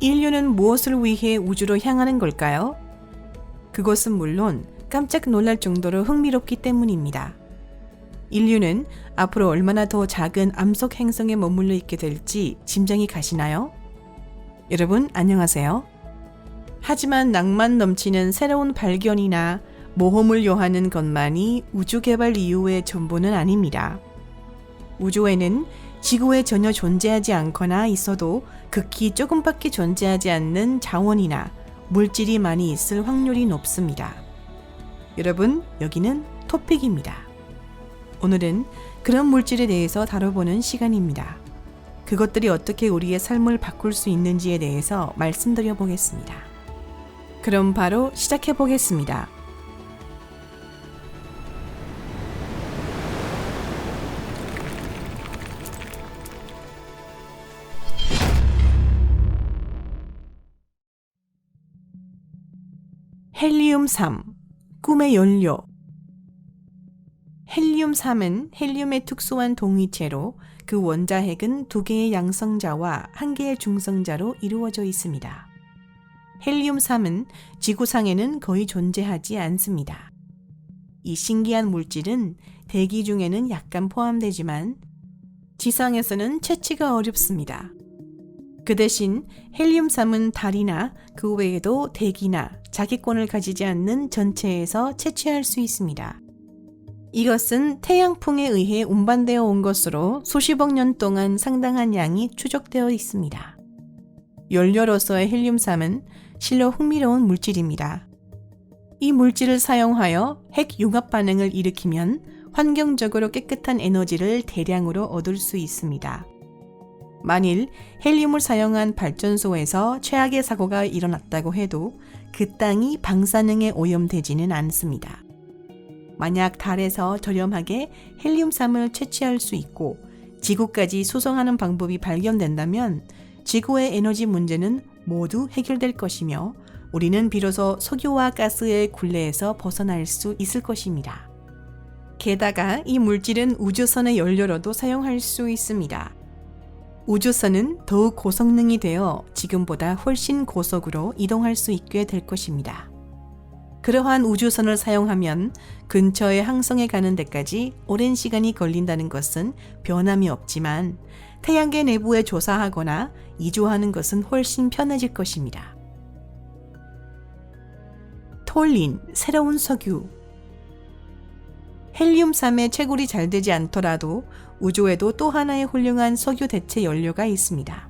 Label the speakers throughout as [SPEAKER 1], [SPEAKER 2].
[SPEAKER 1] 인류는 무엇을 위해 우주로 향하는 걸까요? 그것은 물론 깜짝 놀랄 정도로 흥미롭기 때문입니다. 인류는 앞으로 얼마나 더 작은 암석 행성에 머물러 있게 될지 짐작이 가시나요? 여러분 안녕하세요. 하지만 낭만 넘치는 새로운 발견이나 모험을 요하는 것만이 우주 개발 이후의 전부는 아닙니다. 우주에는 지구에 전혀 존재하지 않거나 있어도 극히 조금밖에 존재하지 않는 자원이나 물질이 많이 있을 확률이 높습니다. 여러분, 여기는 토픽입니다. 오늘은 그런 물질에 대해서 다뤄보는 시간입니다. 그것들이 어떻게 우리의 삶을 바꿀 수 있는지에 대해서 말씀드려 보겠습니다. 그럼 바로 시작해 보겠습니다. 헬리움-3, 꿈의 연료. 헬리움-3은 헬륨의 특수한 동위체로 그 원자핵은 2개의 양성자와 1개의 중성자로 이루어져 있습니다. 헬리움-3은 지구상에는 거의 존재하지 않습니다. 이 신기한 물질은 대기 중에는 약간 포함되지만 지상에서는 채취가 어렵습니다. 그 대신 헬리움-3은 달이나 그 외에도 대기나 자기권을 가지지 않는 전체에서 채취할 수 있습니다. 이것은 태양풍에 의해 운반되어 온 것으로 수십억 년 동안 상당한 양이 추적되어 있습니다. 연료로서의 헬리움-3은 실로 흥미로운 물질입니다. 이 물질을 사용하여 핵 융합 반응을 일으키면 환경적으로 깨끗한 에너지를 대량으로 얻을 수 있습니다. 만일 헬륨을 사용한 발전소에서 최악의 사고가 일어났다고 해도 그 땅이 방사능에 오염되지는 않습니다. 만약 달에서 저렴하게 헬륨-3을 채취할 수 있고 지구까지 수송하는 방법이 발견된다면 지구의 에너지 문제는 모두 해결될 것이며 우리는 비로소 석유와 가스의 굴레에서 벗어날 수 있을 것입니다. 게다가 이 물질은 우주선의 연료로도 사용할 수 있습니다. 우주선은 더욱 고성능이 되어 지금보다 훨씬 고속으로 이동할 수 있게 될 것입니다. 그러한 우주선을 사용하면 근처의 항성에 가는 데까지 오랜 시간이 걸린다는 것은 변함이 없지만 태양계 내부에 조사하거나 이주하는 것은 훨씬 편해질 것입니다. 톨린, 새로운 석유. 헬리움-3의 채굴이 잘 되지 않더라도 우주에도 또 하나의 훌륭한 석유 대체 연료가 있습니다.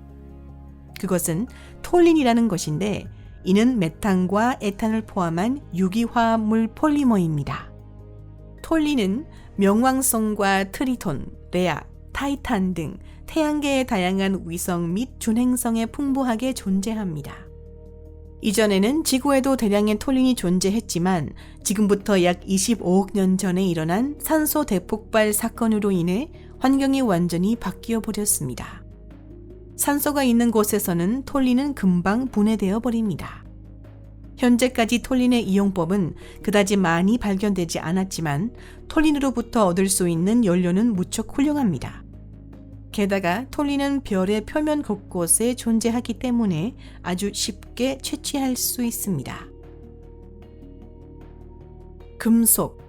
[SPEAKER 1] 그것은 톨린이라는 것인데 이는 메탄과 에탄을 포함한 유기화합물 폴리머입니다. 톨린은 명왕성과 트리톤, 레아, 타이탄 등 태양계의 다양한 위성 및 준행성에 풍부하게 존재합니다. 이전에는 지구에도 대량의 톨린이 존재했지만 지금부터 약 25억 년 전에 일어난 산소 대폭발 사건으로 인해 환경이 완전히 바뀌어 버렸습니다. 산소가 있는 곳에서는 톨린은 금방 분해되어 버립니다. 현재까지 톨린의 이용법은 그다지 많이 발견되지 않았지만 톨린으로부터 얻을 수 있는 연료는 무척 훌륭합니다. 게다가 톨린은 별의 표면 곳곳에 존재하기 때문에 아주 쉽게 채취할 수 있습니다. 금속.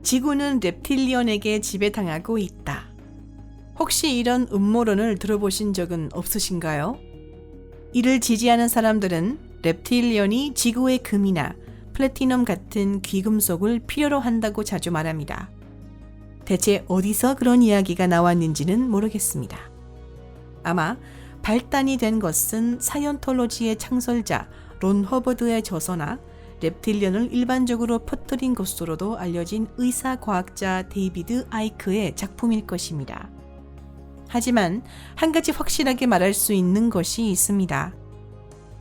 [SPEAKER 1] 지구는 렙틸리언에게 지배당하고 있다. 혹시 이런 음모론을 들어보신 적은 없으신가요? 이를 지지하는 사람들은 렙틸리언이 지구의 금이나 플래티넘 같은 귀금속을 필요로 한다고 자주 말합니다. 대체 어디서 그런 이야기가 나왔는지는 모르겠습니다. 아마 발단이 된 것은 사이언톨로지의 창설자 론 허버드의 저서나 렙틸리언을 일반적으로 퍼뜨린 것으로도 알려진 의사과학자 데이비드 아이크의 작품일 것입니다. 하지만 한 가지 확실하게 말할 수 있는 것이 있습니다.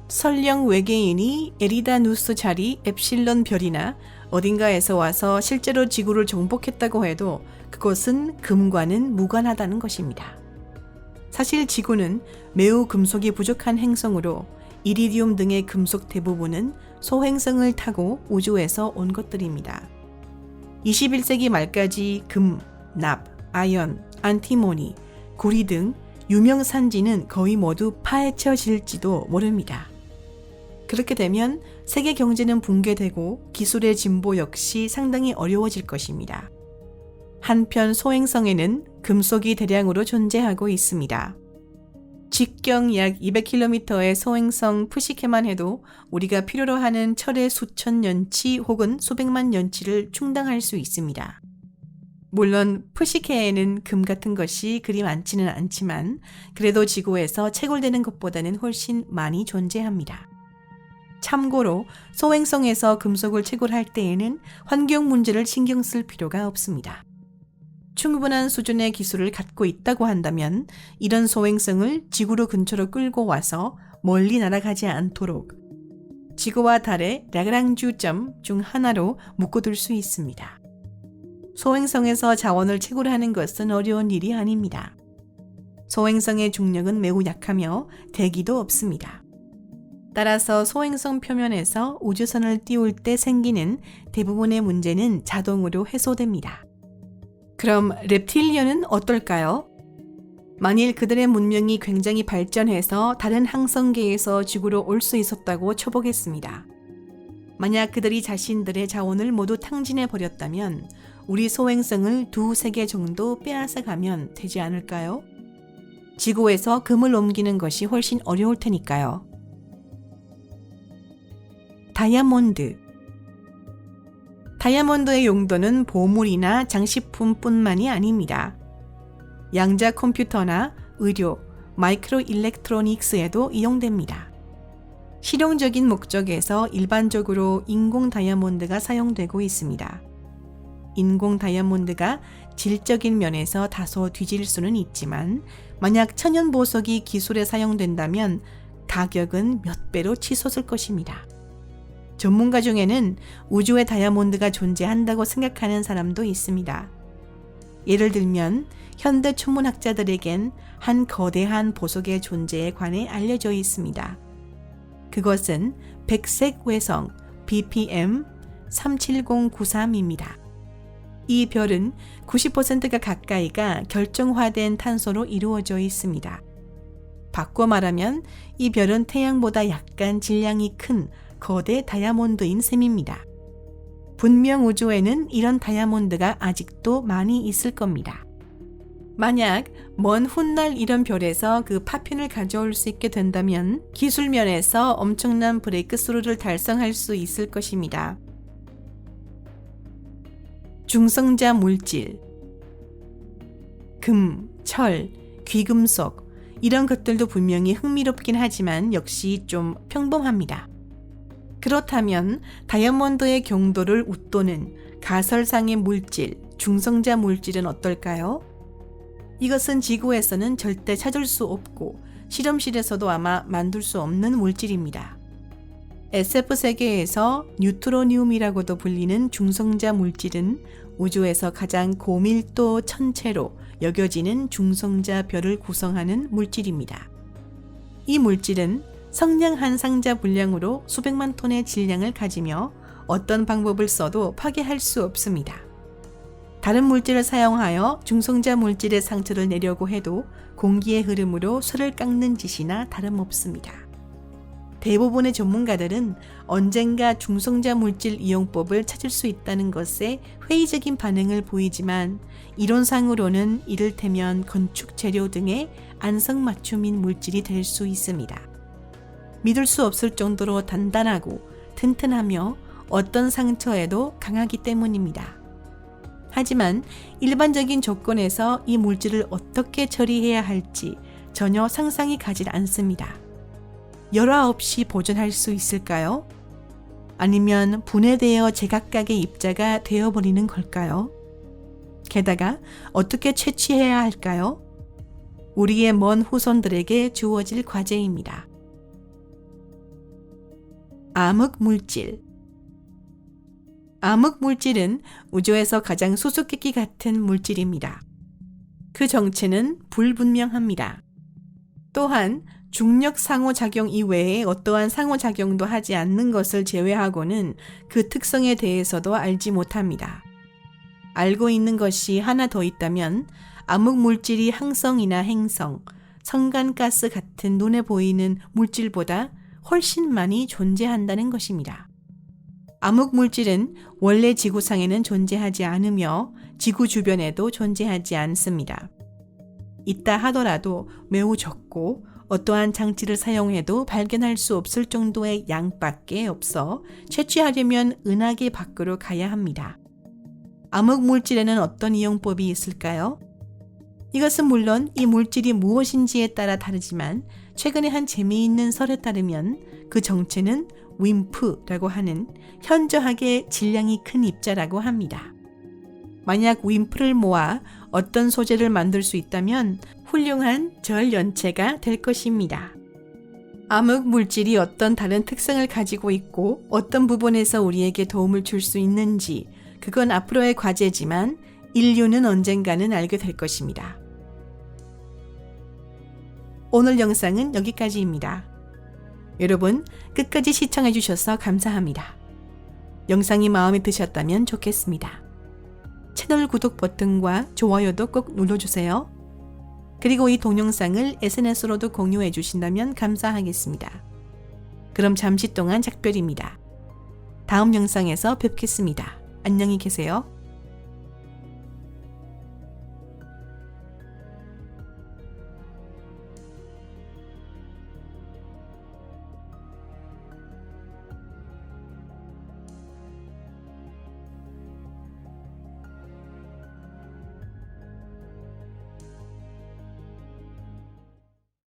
[SPEAKER 1] 설령 외계인이 에리다누스 자리 엡실론 별이나 어딘가에서 와서 실제로 지구를 정복했다고 해도 그것은 금과는 무관하다는 것입니다. 사실 지구는 매우 금속이 부족한 행성으로 이리디움 등의 금속 대부분은 소행성을 타고 우주에서 온 것들입니다. 21세기 말까지 금, 납, 아연, 안티모니, 구리 등 유명 산지는 거의 모두 파헤쳐질지도 모릅니다. 그렇게 되면 세계 경제는 붕괴되고 기술의 진보 역시 상당히 어려워질 것입니다. 한편 소행성에는 금속이 대량으로 존재하고 있습니다. 직경 약 200km의 소행성 푸시케만 해도 우리가 필요로 하는 철의 수천 년치 혹은 수백만 년치를 충당할 수 있습니다. 물론 푸시케에는 금 같은 것이 그리 많지는 않지만 그래도 지구에서 채굴되는 것보다는 훨씬 많이 존재합니다. 참고로 소행성에서 금속을 채굴할 때에는 환경 문제를 신경 쓸 필요가 없습니다. 충분한 수준의 기술을 갖고 있다고 한다면 이런 소행성을 지구로 근처로 끌고 와서 멀리 날아가지 않도록 지구와 달의 라그랑주점 중 하나로 묶어둘 수 있습니다. 소행성에서 자원을 채굴하는 것은 어려운 일이 아닙니다. 소행성의 중력은 매우 약하며 대기도 없습니다. 따라서 소행성 표면에서 우주선을 띄울 때 생기는 대부분의 문제는 자동으로 해소됩니다. 그럼 reptilian은 어떨까요? 만일 그들의 문명이 굉장히 발전해서 다른 항성계에서 지구로 올 수 있었다고 쳐보겠습니다. 만약 그들이 자신들의 자원을 모두 탕진해 버렸다면 우리 소행성을 2-3개 정도 빼앗아 가면 되지 않을까요? 지구에서 금을 옮기는 것이 훨씬 어려울 테니까요. 다이아몬드의 용도는 보물이나 장식품뿐만이 아닙니다. 양자 컴퓨터나 의료, 마이크로 일렉트로닉스에도 이용됩니다. 실용적인 목적에서 일반적으로 인공 다이아몬드가 사용되고 있습니다. 인공 다이아몬드가 질적인 면에서 다소 뒤질 수는 있지만 만약 천연 보석이 기술에 사용된다면 가격은 몇 배로 치솟을 것입니다. 전문가 중에는 우주에 다이아몬드가 존재한다고 생각하는 사람도 있습니다. 예를 들면 현대 천문학자들에겐 한 거대한 보석의 존재에 관해 알려져 있습니다. 그것은 백색 외성 BPM 37093입니다. 이 별은 90%가 가까이가 결정화된 탄소로 이루어져 있습니다. 바꿔 말하면 이 별은 태양보다 약간 질량이 큰 거대 다이아몬드인 셈입니다. 분명 우주에는 이런 다이아몬드가 아직도 많이 있을 겁니다. 만약 먼 훗날 이런 별에서 그 파편을 가져올 수 있게 된다면 기술 면에서 엄청난 브레이크스루를 달성할 수 있을 것입니다. 중성자 물질, 금, 철, 귀금속 이런 것들도 분명히 흥미롭긴 하지만 역시 좀 평범합니다. 그렇다면 다이아몬드의 경도를 웃도는 가설상의 물질, 중성자 물질은 어떨까요? 이것은 지구에서는 절대 찾을 수 없고 실험실에서도 아마 만들 수 없는 물질입니다. SF 세계에서 뉴트로니움이라고도 불리는 중성자 물질은 우주에서 가장 고밀도 천체로 여겨지는 중성자 별을 구성하는 물질입니다. 이 물질은 성냥 상자 분량으로 수백만 톤의 질량을 가지며 어떤 방법을 써도 파괴할 수 없습니다. 다른 물질을 사용하여 중성자 물질의 상처를 내려고 해도 공기의 흐름으로 쇠를 깎는 짓이나 다름없습니다. 대부분의 전문가들은 언젠가 중성자 물질 이용법을 찾을 수 있다는 것에 회의적인 반응을 보이지만 이론상으로는 이를테면 건축 재료 등의 안성맞춤인 물질이 될 수 있습니다. 믿을 수 없을 정도로 단단하고 튼튼하며 어떤 상처에도 강하기 때문입니다. 하지만 일반적인 조건에서 이 물질을 어떻게 처리해야 할지 전혀 상상이 가질 않습니다. 열화 없이 보존할 수 있을까요? 아니면 분해되어 제각각의 입자가 되어버리는 걸까요? 게다가 어떻게 채취해야 할까요? 우리의 먼 후손들에게 주어질 과제입니다. 암흑물질. 암흑물질은 우주에서 가장 수수께끼 같은 물질입니다. 그 정체는 불분명합니다. 또한 중력 상호작용 이외에 어떠한 상호작용도 하지 않는 것을 제외하고는 그 특성에 대해서도 알지 못합니다. 알고 있는 것이 하나 더 있다면 암흑물질이 항성이나 행성, 성간가스 같은 눈에 보이는 물질보다 훨씬 많이 존재한다는 것입니다. 암흑 물질은 원래 지구상에는 존재하지 않으며 지구 주변에도 존재하지 않습니다. 있다 하더라도 매우 적고 어떠한 장치를 사용해도 발견할 수 없을 정도의 양밖에 없어 채취하려면 은하계 밖으로 가야 합니다. 암흑 물질에는 어떤 이용법이 있을까요? 이것은 물론 이 물질이 무엇인지에 따라 다르지만 최근에 한 재미있는 설에 따르면 그 정체는 윈프라고 하는 현저하게 질량이 큰 입자라고 합니다. 만약 윈프를 모아 어떤 소재를 만들 수 있다면 훌륭한 절연체가 될 것입니다. 암흑 물질이 어떤 다른 특성을 가지고 있고 어떤 부분에서 우리에게 도움을 줄 수 있는지 그건 앞으로의 과제지만 인류는 언젠가는 알게 될 것입니다. 오늘 영상은 여기까지입니다. 여러분 끝까지 시청해 주셔서 감사합니다. 영상이 마음에 드셨다면 좋겠습니다. 채널 구독 버튼과 좋아요도 꼭 눌러주세요. 그리고 이 동영상을 SNS로도 공유해 주신다면 감사하겠습니다. 그럼 잠시 동안 작별입니다. 다음 영상에서 뵙겠습니다. 안녕히 계세요.